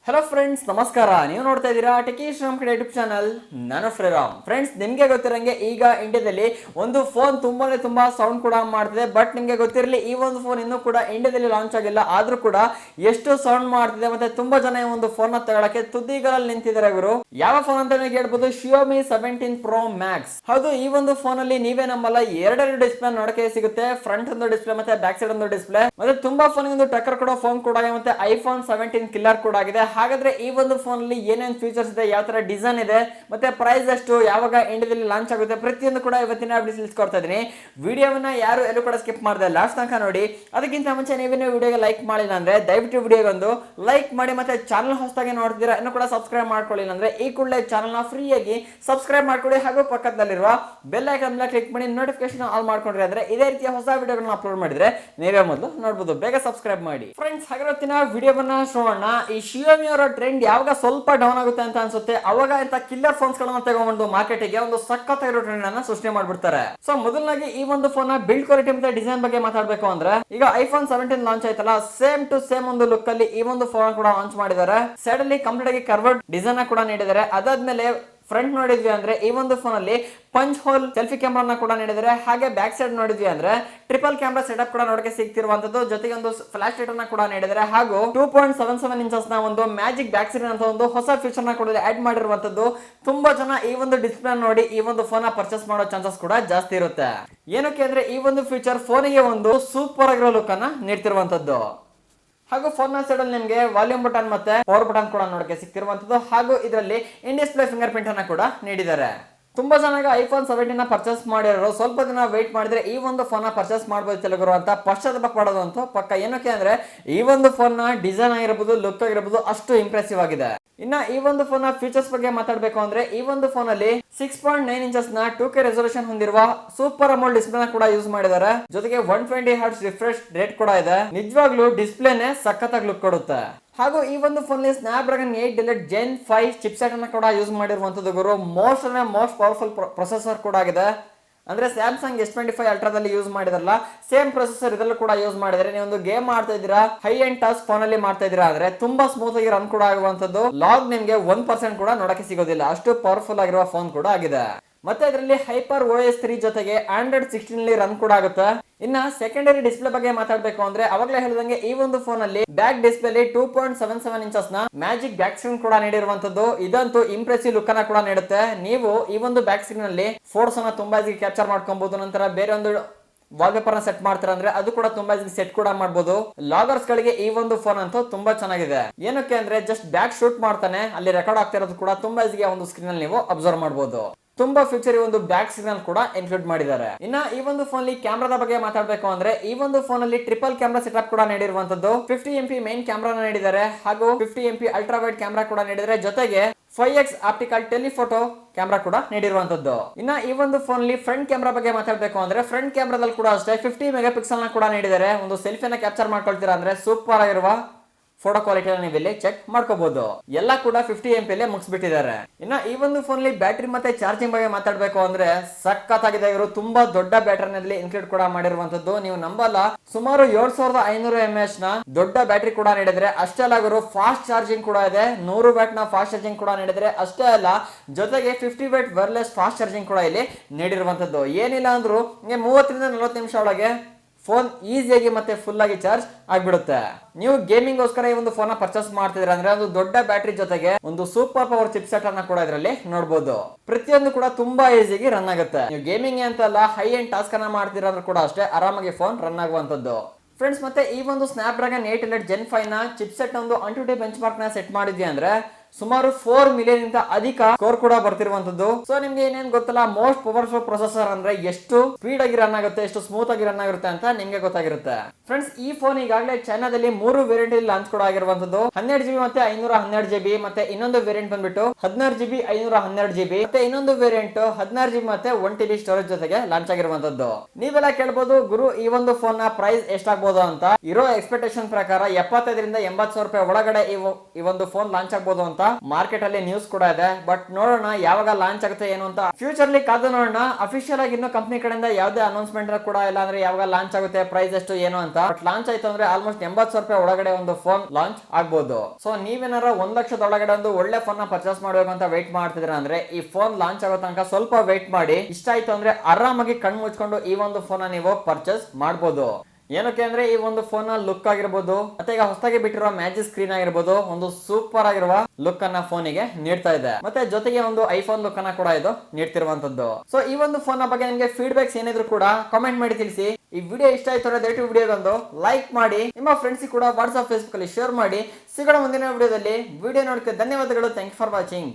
Hello friends, ನಮಸ್ಕಾರ. ನೀವು ನೋಡ್ತಾ ಇದ್ದೀರಾ ಟೆಕಿ ಶ್ರೀರಾಮ್ ಕಡೆ ಯೂಟ್ಯೂಬ್ ಚಾನಲ್. ನಾನು ಶ್ರೀರಾಮ್. ಫ್ರೆಂಡ್ಸ್, ನಿಮಗೆ ಗೊತ್ತಿರಂಗೆ ಈಗ ಇಂಡಿಯಾದಲ್ಲಿ ಒಂದು ಫೋನ್ ತುಂಬಾ ಸೌಂಡ್ ಕೂಡ ಮಾಡ್ತಿದೆ. ಬಟ್ ನಿಮಗೆ ಗೊತ್ತಿರಲಿ, ಈ ಒಂದು ಫೋನ್ ಇನ್ನೂ ಕೂಡ ಇಂಡಿಯಾದಲ್ಲಿ ಲಾಂಚ್ ಆಗಿಲ್ಲ. ಆದ್ರೂ ಕೂಡ ಎಷ್ಟು ಸೌಂಡ್ ಮಾಡ್ತಿದೆ, ಮತ್ತೆ ತುಂಬಾ ಜನ ಈ ಒಂದು ಫೋನ್ ನ ತಗೊಳಕ್ಕೆ ತುದಿಗಳಲ್ಲಿ ನಿಂತಿದ್ದಾರೆ. ಇವರು ಯಾವ ಫೋನ್ ಅಂತ ನೀವು ಹೇಳ್ಬೋದು, Xiaomi 17 Pro Max. ಹೌದು, ಈ ಒಂದು ಫೋನ್ ಅಲ್ಲಿ ನೀವೇ ನಮ್ಮಲ್ಲ ಎರಡೆರಡು ಡಿಸ್ಪ್ಲೇ ನೋಡಕ್ಕೆ ಸಿಗುತ್ತೆ. ಫ್ರಂಟ್ ಒಂದು ಡಿಸ್ಪ್ಲೇ ಮತ್ತೆ ಬ್ಯಾಕ್ ಸೈಡ್ ಒಂದು ಡಿಸ್ಪ್ಲೇ. ಮತ್ತೆ ತುಂಬಾ ಫೋನ್ ಒಂದು ಟಕ್ಕರ್ ಕೊಡೋ ಫೋನ್ ಕೂಡ ಆಗಿದೆ, ಮತ್ತೆ iPhone 17 ಕಿಲ್ಲರ್ ಕೂಡ ಆಗಿದೆ. ಹಾಗಾದ್ರೆ ಈ ಒಂದು ಫೋನ್ ಅಲ್ಲಿ ಏನೇನು ಫೀಚರ್ಸ್ ಇದೆ, ಯಾವ ತರ ಡಿಸೈನ್ ಇದೆ, ಮತ್ತೆ ಪ್ರೈಸ್ ಎಷ್ಟು, ಯಾವಾಗ ಇಂಡಿಯಾದಲ್ಲಿ ಲಾಂಚ್ ಆಗುತ್ತೆ, ಪ್ರತಿಯೊಂದು ಕೂಡ ಇವತ್ತಿನ ತಿಳಿಸ್ಕೊಡ್ತಾ ಇದೀನಿ. ವಿಡಿಯೋವನ್ನ ಯಾರು ಎಲ್ಲೂ ಕೂಡ ಸ್ಕಿಪ್ ಮಾಡದೆ ಲಾಸ್ಟ್ ತನಕ ನೋಡಿ. ಅದಕ್ಕಿಂತ ಮುಂಚೆ ನೀವೇನು ವಿಡಿಯೋಗೆ ಲೈಕ್ ಮಾಡಿಲ್ಲ ಅಂದ್ರೆ ದಯವಿಟ್ಟು ವಿಡಿಯೋಗೆ ಒಂದು ಲೈಕ್ ಮಾಡಿ. ಮತ್ತೆ ಚಾನಲ್ ಹೊಸದಾಗಿ ನೋಡ್ತಿದ್ದೀರಾ ಇನ್ನು ಕೂಡ ಸಬ್ಸ್ಕ್ರೈಬ್ ಮಾಡ್ಕೊಳ್ಳಿಲ್ಲ ಅಂದ್ರೆ ಈ ಕೂಡಲೇ ಚಾನಲ್ ನ ಫ್ರೀ ಆಗಿ ಸಬ್ಸ್ಕ್ರೈಬ್ ಮಾಡ್ಕೊಳ್ಳಿ. ಹಾಗೂ ಪಕ್ಕದಲ್ಲಿರುವ ಬೆಲ್ ಐಕಾನ್ ಮೇಲೆ ಕ್ಲಿಕ್ ಮಾಡಿ ನೋಟಿಫಿಕೇಶನ್ ಆಲ್ ಮಾಡ್ಕೊಂಡ್ರಿ ಅಂದ್ರೆ ಇದೇ ರೀತಿಯ ಹೊಸ ವಿಡಿಯೋಗಳನ್ನ ಅಪ್ಲೋಡ್ ಮಾಡಿದ್ರೆ ನೀವೇ ಮೊದಲು ನೋಡಬಹುದು. ಬೇಗ ಸಬ್ಸ್ಕ್ರೈಬ್ ಮಾಡಿ ಫ್ರೆಂಡ್ಸ್. ಹಾಗಿರೋತ್ತಿನ ವಿಡಿಯೋವನ್ನ ಶೋಣ. ಈ Xiaomi ಅವರ ಟ್ರೆಂಡ್ ಯಾವಾಗ ಸ್ವಲ್ಪ ಡೌನ್ ಆಗುತ್ತೆ ಅಂತ ಅನ್ಸುತ್ತೆ, ಅವಾಗ ಇಂತ ಕಿಲ್ಲರ್ ಫೋನ್ಸ್ ಗಳನ್ನ ತಗೊಂಡು ಮಾರ್ಕೆಟ್ಗೆ ಒಂದು ಸಖತ್ತಾಗಿರೋ ಟ್ರೆಂಡ್ ಅನ್ನ ಸೃಷ್ಟಿ ಮಾಡ್ಬಿಡ್ತಾರೆ. ಸೊ ಮೊದಲನಾಗಿ ಈ ಒಂದು ಫೋನ್ ನ ಬಿಲ್ಡ್ ಕ್ವಾಲಿಟಿ ಮತ್ತೆ ಡಿಸೈನ್ ಬಗ್ಗೆ ಮಾತಾಡಬೇಕು ಅಂದ್ರೆ, ಈಗ iPhone 17 ಲಾಂಚ್ ಆಯ್ತಲ್ಲ, ಸೇಮ್ ಟು ಸೇಮ್ ಒಂದು ಲುಕ್ ಅಲ್ಲಿ ಈ ಒಂದು ಫೋನ್ ಕೂಡ ಲಾಂಚ್ ಮಾಡಿದ್ದಾರೆ. ಸೈಡ್ ಅಲ್ಲಿ ಕಂಪ್ಲೀಟ್ ಆಗಿ ಕರ್ವರ್ಡ್ ಡಿಸೈನ್ ಕೂಡ ನೀಡಿದ್ದಾರೆ. ಅದಾದ್ಮೇಲೆ ಫ್ರಂಟ್ ನೋಡಿದ್ವಿ ಅಂದ್ರೆ ಈ ಒಂದು ಫೋನ್ ಅಲ್ಲಿ ಪಂಚ್ ಹೋಲ್ ಸೆಲ್ಫಿ ಕ್ಯಾಮ್ರಾನ ಕೂಡ ನೀಡಿದ್ದಾರೆ. ಹಾಗೆ ಬ್ಯಾಕ್ ಸೈಡ್ ನೋಡಿದ್ವಿ ಅಂದ್ರೆ ಟ್ರಿಪಲ್ ಕ್ಯಾಮ್ರಾ ಸೆಟಪ್ ಕೂಡ ನೋಡಕ್ಕೆ ಸಿಗ್ತಿರುವಂತದ್ದು. ಜೊತೆಗೆ ಒಂದು ಫ್ಲಾಶ್ ಲೈಟ್ ಅನ್ನ ಕೂಡ ನೀಡಿದ್ದಾರೆ. ಹಾಗೂ 2.77 ಇಂಚಸ್ ನ ಒಂದು ಮ್ಯಾಜಿಕ್ ಬ್ಯಾಕ್ ಸ್ಕ್ರೀನ್ ಅಂತ ಒಂದು ಹೊಸ ಫೀಚರ್ ನ ಕೂಡ ಆಡ್ ಮಾಡಿರುವಂತದ್ದು. ತುಂಬಾ ಜನ ಈ ಒಂದು ಡಿಸ್ಪ್ಲೇ ನೋಡಿ ಈ ಒಂದು ಫೋನ್ ಪರ್ಚೇಸ್ ಮಾಡೋ ಚಾನ್ಸಸ್ ಕೂಡ ಜಾಸ್ತಿ ಇರುತ್ತೆ. ಏನಕ್ಕೆ ಅಂದ್ರೆ ಈ ಒಂದು ಫೀಚರ್ ಫೋನಿಗೆ ಒಂದು ಸೂಪರ್ ಆಗಿರೋ ಲುಕ್ ಅನ್ನ ನೀಡ್ತಿರುವಂತದ್ದು. ಹಾಗೂ ಫೋನ್ ನ ಸೈಡ್ ಅಲ್ಲಿ ನಿಮಗೆ ವಾಲ್ಯೂಮ್ ಬಟನ್ ಮತ್ತೆ ಪವರ್ ಬಟನ್ ಕೂಡ ನೋಡಕ್ಕೆ ಸಿಗ್ತಿರುವಂತದ್ದು. ಹಾಗೂ ಇದರಲ್ಲಿ ಇನ್ ಡಿಸ್ಪ್ಲೇ ಫಿಂಗರ್ ಪ್ರಿಂಟ್ ಅನ್ನ ಕೂಡ ನೀಡಿದ್ದಾರೆ. ತುಂಬಾ ಜನ iPhone 17 ನ ಪರ್ಚೇಸ್ ಮಾಡಿರೋ ಸ್ವಲ್ಪ ದಿನ ವೇಟ್ ಮಾಡಿದ್ರೆ ಈ ಒಂದು ಫೋನ್ ನ ಪರ್ಚೇಸ್ ಮಾಡಬಹುದು ತೆಲುಗರು ಅಂತ ಪಶ್ಚಾತ್ತಾಪ ಪಡೋದು ಅಂತ ಪಕ್ಕ. ಏನಕ್ಕೆ ಅಂದ್ರೆ ಈ ಒಂದು ಫೋನ್ ನ ಡಿಸೈನ್ ಆಗಿರಬಹುದು, ಲುಕ್ ಆಗಿರಬಹುದು, ಅಷ್ಟು ಇಂಪ್ರೆಸಿವ್ ಆಗಿದೆ. ಇನ್ನ ಈ ಒಂದು ಫೋನ್ ನ ಫೀಚರ್ಸ್ ಬಗ್ಗೆ ಮಾತಾಡಬೇಕು ಅಂದ್ರೆ, ಈ ಒಂದು ಫೋನ್ ಅಲ್ಲಿ 6.9 ಇಂಚಸ್ ನ 2K ರೆಸಲ್ಯೂಷನ್ ಹೊಂದಿರುವ ಸೂಪರ್ ಅಮೋಲ್ಡ್ ಡಿಸ್ಪ್ಲೇ ಕೂಡ ಯೂಸ್ ಮಾಡಿದ್ದಾರೆ. ಜೊತೆಗೆ 120 ಹರ್ಟ್ಸ್ ರಿಫ್ರೆಶ್ ರೇಟ್ ಕೂಡ ಇದೆ. ನಿಜವಾಗ್ಲೂ ಡಿಸ್ಪ್ಲೇನೆ ಸಖತ್ತಾಗಿ ಲುಕ್ ಕೊಡುತ್ತೆ. ಹಾಗೂ ಈ ಒಂದು phone snap dragon 8 delight Gen 5 chipset ಅನ್ನು ಕೂಡ ಯೂಸ್ ಮಾಡಿರುವಂತದ್ದು. ಗುರು ಮೋಸ್ಟ್ ಪವರ್ಫುಲ್ ಪ್ರೊಸೆಸರ್ ಕೂಡ ಆಗಿದೆ. ಅಂದ್ರೆ ಸ್ಯಾಮ್ಸಂಗ್ S25 ಅಲ್ಟ್ರಾದಲ್ಲಿ ಯೂಸ್ ಮಾಡಿದ್ರಲ್ಲ, ಸೇಮ್ ಪ್ರೊಸೆಸರ್ ಇದರಲ್ಲೂ ಕೂಡ ಯೂಸ್ ಮಾಡಿದ್ರೆ ನೀವು ಒಂದು ಗೇಮ್ ಮಾಡ್ತಾ ಇದ್ದೀರಾ, ಹೈ ಎಂಡ್ ಟಾಸ್ಕ್ ಫೋನ್ ಅಲ್ಲಿ ಮಾಡ್ತಾ ಇದ್ದೀರಾ ಅಂದ್ರೆ ತುಂಬಾ ಸ್ಮೂತ್ ಆಗಿ ರನ್ ಕೂಡ ಆಗುವಂತದ್ದು. ಲಾಗ್ ನಿಮ್ಗೆ 1% ಕೂಡ ನೋಡಕ್ಕೆ ಸಿಗೋದಿಲ್ಲ, ಅಷ್ಟು ಪವರ್ಫುಲ್ ಆಗಿರುವ ಫೋನ್ ಕೂಡ ಆಗಿದೆ. ಮತ್ತೆ ಇದರಲ್ಲಿ ಹೈಪರ್ OS 3 ಜೊತೆಗೆ Android 16 ಅಲ್ಲಿ ರನ್ ಕೂಡ ಆಗುತ್ತೆ. ಇನ್ನ ಸೆಕೆಂಡರಿ ಡಿಸ್ಪ್ಲೇ ಬಗ್ಗೆ ಮಾತಾಡಬೇಕು ಅಂದ್ರೆ, ಅವಾಗಲೇ ಹೇಳಿದಂಗೆ ಈ ಒಂದು ಫೋನ್ ಅಲ್ಲಿ ಬ್ಯಾಕ್ ಡಿಸ್ಪ್ಲೇ 2.77 ಇಂಚಸ್ ನ ಮ್ಯಾಜಿಕ್ ಬ್ಯಾಕ್ ಸ್ಕ್ರೀನ್ ಕೂಡ ನೀಡಿರುವಂತದ್ದು. ಇದಂತೂ ಇಂಪ್ರೆಸಿವ್ ಲುಕ್ ಅನ್ನ ಕೂಡ ನೀಡುತ್ತೆ. ನೀವು ಈ ಒಂದು ಬ್ಯಾಕ್ ಸ್ಕ್ರೀನ್ ಅಲ್ಲಿ ಫೋಟೋಸ್ ಅನ್ನ ತುಂಬಾ ಈಸಿ ಕ್ಯಾಪ್ಚರ್ ಮಾಡ್ಕೊಬಹುದು. ನಂತರ ಬೇರೆ ಒಂದು ವಾಲ್ಪೇಪರ್ ನ ಸೆಟ್ ಮಾಡ್ತಾರೆ ಅಂದ್ರೆ ಅದು ಕೂಡ ತುಂಬಾ ಈಸಿ ಸೆಟ್ ಕೂಡ ಮಾಡಬಹುದು. ಲಾಗರ್ಸ್ ಗಳಿಗೆ ಈ ಒಂದು ಫೋನ್ ಅಂತೂ ತುಂಬಾ ಚೆನ್ನಾಗಿದೆ. ಏನಕ್ಕೆ ಅಂದ್ರೆ ಜಸ್ಟ್ ಬ್ಯಾಕ್ ಶೂಟ್ ಮಾಡ್ತಾನೆ, ಅಲ್ಲಿ ರೆಕಾರ್ಡ್ ಆಗ್ತಾ ಇರೋದು ಕೂಡ ತುಂಬಾ ಈಸಿ ಒಂದು ಸ್ಕ್ರೀನ್ ಅಲ್ಲಿ ನೀವು ಅಬ್ಸರ್ವ್ ಮಾಡಬಹುದು. ತುಂಬಾ ಫ್ಯೂಚರ್ ಒಂದು ಬ್ಯಾಕ್ ಸಿಗ್ನಲ್ ಕೂಡ ಇನ್ಕ್ಲೂಡ್ ಮಾಡಿದ್ದಾರೆ. ಇನ್ನ ಈ ಒಂದು ಫೋನ್ ಅಲ್ಲಿ ಕ್ಯಾಮ್ರಾದ ಬಗ್ಗೆ ಮಾತಾಡಬೇಕು ಅಂದ್ರೆ, ಈ ಒಂದು ಫೋನ್ ಅಲ್ಲಿ ಟ್ರಿಪಲ್ ಕ್ಯಾಮ್ರಾ ಸೆಟಪ್ ಕೂಡ ನೀಡಿರುವಂತದ್ದು. 50 MP ಮೇನ್ ಕ್ಯಾಮ್ರಾ ನೀಡಿದ್ದಾರೆ. ಹಾಗೂ 50 MP ಅಲ್ಟ್ರಾ ವೈಡ್ ಕ್ಯಾಮ್ರಾ ಕೂಡ ನೀಡಿದ್ದಾರೆ. ಜೊತೆಗೆ 5x ಆಪ್ಟಿಕಲ್ ಟೆಲಿಫೋಟೋ ಕ್ಯಾಮ್ರಾ ಕೂಡ ನೀಡಿರುವಂತದ್ದು. ಇನ್ನ ಈ ಒಂದು ಫೋನ್ ಅಲ್ಲಿ ಫ್ರಂಟ್ ಕ್ಯಾಮ್ರಾ ಬಗ್ಗೆ ಮಾತಾಡಬೇಕು ಅಂದ್ರೆ, ಫ್ರಂಟ್ ಕ್ಯಾಮ್ರಾದಲ್ಲಿ ಕೂಡ ಅಷ್ಟೇ 50 ಮೆಗಾ ಪಿಕ್ಸೆಲ್ ನ ಕೂಡ ನೀಡಿದ್ದಾರೆ. ಒಂದು ಸೆಲ್ಫಿನ ಕ್ಯಾಪ್ಚರ್ ಮಾಡ್ಕೊಳ್ತೀರಾ ಅಂದ್ರೆ ಸೂಪರ್ ಆಗಿರುವ ಫೋಟೋ ಕ್ವಾಲಿಟಿ ನೀವು ಇಲ್ಲಿ ಚೆಕ್ ಮಾಡ್ಕೋಬಹುದು. ಎಲ್ಲ ಕೂಡ 50 MP ಅಲ್ಲೇ ಮುಗಿಸ್ಬಿಟ್ಟಿದ್ದಾರೆ. ಇನ್ನ ಈ ಒಂದು ಫೋನ್ ಅಲ್ಲಿ ಬ್ಯಾಟರಿ ಮತ್ತೆ ಚಾರ್ಜಿಂಗ್ ಬಗ್ಗೆ ಮಾತಾಡಬೇಕು ಅಂದ್ರೆ ಸಖತ್ತಾಗಿದೆ. ಇವರು ತುಂಬಾ ದೊಡ್ಡ ಬ್ಯಾಟರಿನಲ್ಲಿ ಇನ್ಕ್ಲೂಡ್ ಕೂಡ ಮಾಡಿರುವಂತದ್ದು. ನೀವು ನಂಬಲ್ಲ, ಸುಮಾರು 7500 mAh ನ ದೊಡ್ಡ ಬ್ಯಾಟರಿ ಕೂಡ ನೀಡಿದ್ರೆ. ಅಷ್ಟೇ ಅಲ್ಲ ಗುರು, ಫಾಸ್ಟ್ ಚಾರ್ಜಿಂಗ್ ಕೂಡ ಇದೆ. 100 ವ್ಯಾಟ್ ನ ಫಾಸ್ಟ್ ಚಾರ್ಜಿಂಗ್ ಕೂಡ ನೀಡಿದ್ರೆ. ಅಷ್ಟೇ ಅಲ್ಲ, ಜೊತೆಗೆ 50 ವ್ಯಾಟ್ ವೈರ್ಲೆಸ್ ಫಾಸ್ಟ್ ಚಾರ್ಜಿಂಗ್ ಕೂಡ ಇಲ್ಲಿ ನೀಡಿರುವಂತದ್ದು. ಏನಿಲ್ಲ ಅಂದ್ರೂ 30 ರಿಂದ 40 ನಿಮಿಷ ಒಳಗೆ ಫೋನ್ ಈಸಿಯಾಗಿ ಮತ್ತೆ ಫುಲ್ ಆಗಿ ಚಾರ್ಜ್ ಆಗ್ಬಿಡುತ್ತೆ. ನೀವು ಗೇಮಿಂಗ್ ಗೋಸ್ಕರ ಈ ಒಂದು ಫೋನ್ ಪರ್ಚೇಸ್ ಮಾಡ್ತಿದ್ರೆ ಅಂದ್ರೆ ಒಂದು ದೊಡ್ಡ ಬ್ಯಾಟರಿ ಜೊತೆಗೆ ಒಂದು ಸೂಪರ್ ಪವರ್ ಚಿಪ್ಸೆಟ್ ಅನ್ನ ಕೂಡ ಇದರಲ್ಲಿ ನೋಡಬಹುದು. ಪ್ರತಿಯೊಂದು ಕೂಡ ತುಂಬಾ ಈಸಿಯಾಗಿ ರನ್ ಆಗುತ್ತೆ. ನೀವು ಗೇಮಿಂಗ್ ಅಂತಲ್ಲ, ಹೈ ಎಂಡ್ ಟಾಸ್ಕ್ ಅನ್ನ ಮಾಡ್ತೀರಾ ಅಂದ್ರೆ ಕೂಡ ಅಷ್ಟೇ ಆರಾಮಾಗಿ ಫೋನ್ ರನ್ ಆಗುವಂತದ್ದು. ಫ್ರೆಂಡ್ಸ್, ಮತ್ತೆ ಈ ಒಂದು ಸ್ನ್ಯಾಪ್ ಡ್ರ್ಯಾಗನ್ 8 ಡಿಲೈಟ್ Gen 5 ನ ಚಿಪ್ಸೆಟ್ ಒಂದು AnTuTu ಬೆಂಚ್ ಮಾರ್ಕ್ ನ ಸೆಟ್ ಮಾಡಿದ್ವಿ ಅಂದ್ರೆ ಸುಮಾರು 4 ಮಿಲಿಯನ್ ಇಂದ ಅಧಿಕ ಸ್ಕೋರ್ ಕೂಡ ಬರ್ತಿರುವಂತದ್ದು. ಸೊ ನಿಮ್ಗೆ ಏನೇನ್ ಗೊತ್ತಲ್ಲ, ಮೋಸ್ಟ್ ಪವರ್ಫುಲ್ ಪ್ರೊಸೆಸರ್ ಅಂದ್ರೆ ಎಷ್ಟು ಸ್ಪೀಡ್ ಆಗಿ ರನ್ ಆಗುತ್ತೆ, ಎಷ್ಟು ಸ್ಮೂತ್ ಆಗಿ ರನ್ ಆಗಿರುತ್ತೆ ಅಂತ ನಿಮ್ಗೆ ಗೊತ್ತಾಗಿರುತ್ತೆ. ಫ್ರೆಂಡ್ಸ್, ಈ ಫೋನ್ ಈಗಾಗಲೇ ಚೈನಾದಲ್ಲಿ 3 ವೇರಿಯಂಟ್ ಅಲ್ಲಿ ಲಾಂಚ್ ಕೂಡ ಆಗಿರುವಂತದ್ದು. 12GB ಮತ್ತೆ 512GB. ಮತ್ತೆ ಇನ್ನೊಂದು ವೇರಿಯಂಟ್ ಬಂದ್ಬಿಟ್ಟು 16GB 512GB. ಮತ್ತೆ ಇನ್ನೊಂದು ವೇರಿಯಂಟ್ 16GB ಮತ್ತೆ 1TB ಸ್ಟೋರೇಜ್ ಜೊತೆಗೆ ಲಾಂಚ್ ಆಗಿರುವಂತದ್ದು. ನೀವೆಲ್ಲ ಕೇಳಬಹುದು, ಗುರು ಈ ಒಂದು ಫೋನ್ ನ ಪ್ರೈಸ್ ಎಷ್ಟಾಗಬಹುದು ಅಂತ. ಇರೋ ಎಕ್ಸ್ಪೆಕ್ಟೇಷನ್ ಪ್ರಕಾರ 75 ರಿಂದ 80 ಸಾವಿರ ರೂಪಾಯಿ ಒಳಗಡೆ ಈ ಒಂದು ಫೋನ್ ಲಾಂಚ್ ಆಗಬಹುದು ಅಂತ ಅಂತ ಮಾರ್ಕೆಟ್ ಅಲ್ಲಿ ನ್ಯೂಸ್ ಕೂಡ ಇದೆ. ಬಟ್ ನೋಡೋಣ ಯಾವಾಗ ಲಾಂಚ್ ಆಗುತ್ತೆ ಏನು ಅಂತ ಫ್ಯೂಚರ್ ಅಲ್ಲಿ ಕಾದು ನೋಡೋಣ. ಅಫಿಷಿಯಲ್ ಆಗಿ ಇನ್ನು ಕಂಪನಿ ಕಡೆಯಿಂದ ಯಾವುದೇ ಅನೌನ್ಸ್ಮೆಂಟ್ ಕೂಡ ಇಲ್ಲ, ಅಂದ್ರೆ ಯಾವಾಗ ಲಾಂಚ್ ಆಗುತ್ತೆ, ಪ್ರೈಸ್ ಎಷ್ಟು ಏನು ಅಂತ. ಬಟ್ ಲಾಂಚ್ ಆಯ್ತು ಅಂದ್ರೆ ಆಲ್ಮೋಸ್ಟ್ 80,000 ರೂಪಾಯಿ ಒಳಗಡೆ ಒಂದು ಫೋನ್ ಲಾಂಚ್ ಆಗ್ಬೋದು. ಸೊ ನೀವೇನಾರ 1 ಲಕ್ಷದ ಒಳಗಡೆ ಒಂದು ಒಳ್ಳೆ ಫೋನ್ ನ ಪರ್ಚೇಸ್ ಮಾಡಬೇಕು ಅಂತ ವೇಟ್ ಮಾಡ್ತಿದ್ರ ಅಂದ್ರೆ ಈ ಫೋನ್ ಲಾಂಚ್ ಆಗೋ ತನಕ ಸ್ವಲ್ಪ ವೇಟ್ ಮಾಡಿ. ಇಷ್ಟ ಆಯ್ತು ಅಂದ್ರೆ ಆರಾಮಾಗಿ ಕಣ್ಣು ಮುಚ್ಕೊಂಡು ಈ ಒಂದು ಫೋನ್ ನೀವು ಪರ್ಚೇಸ್ ಮಾಡಬಹುದು. ಏನಕ್ಕೆ ಅಂದ್ರೆ ಈ ಒಂದು ಫೋನ್ ನ ಲುಕ್ ಆಗಿರ್ಬೋದು, ಮತ್ತೆ ಈಗ ಹೊಸದಾಗಿ ಬಿಟ್ಟಿರುವ ಮ್ಯಾಜಿಕ್ ಸ್ಕ್ರೀನ್ ಆಗಿರ್ಬೋದು, ಒಂದು ಸೂಪರ್ ಆಗಿರುವ ಲುಕ್ ಅನ್ನ ಫೋನಿಗೆ ನೀಡ್ತಾ ಇದೆ. ಮತ್ತೆ ಜೊತೆಗೆ ಒಂದು ಐಫೋನ್ ಲುಕ್ ಅನ್ನ ಕೂಡ ಇದು ನೀಡ್ತಿರುವಂತದ್ದು. ಸೊ ಈ ಒಂದು ಫೋನ್ ನ ಬಗ್ಗೆ ನಿಮಗೆ ಫೀಡ್ಬ್ಯಾಕ್ಸ್ ಏನಿದ್ರು ಕೂಡ ಕಾಮೆಂಟ್ ಮಾಡಿ ತಿಳಿಸಿ. ಈ ವಿಡಿಯೋ ಇಷ್ಟ ಆಯ್ತು ಅಂದ್ರೆ ದಯವಿಟ್ಟು ವಿಡಿಯೋಗೊಂದು ಲೈಕ್ ಮಾಡಿ, ನಿಮ್ಮ ಫ್ರೆಂಡ್ಸ್ ಕೂಡ ವಾಟ್ಸ್ಆಪ್ ಫೇಸ್ಬುಕ್ ಅಲ್ಲಿ ಶೇರ್ ಮಾಡಿ. ಸಿಗೋಣ ಮುಂದಿನ ವಿಡಿಯೋದಲ್ಲಿ. ವಿಡಿಯೋ ನೋಡಕ್ಕೆ ಧನ್ಯವಾದಗಳು. Thank you for watching.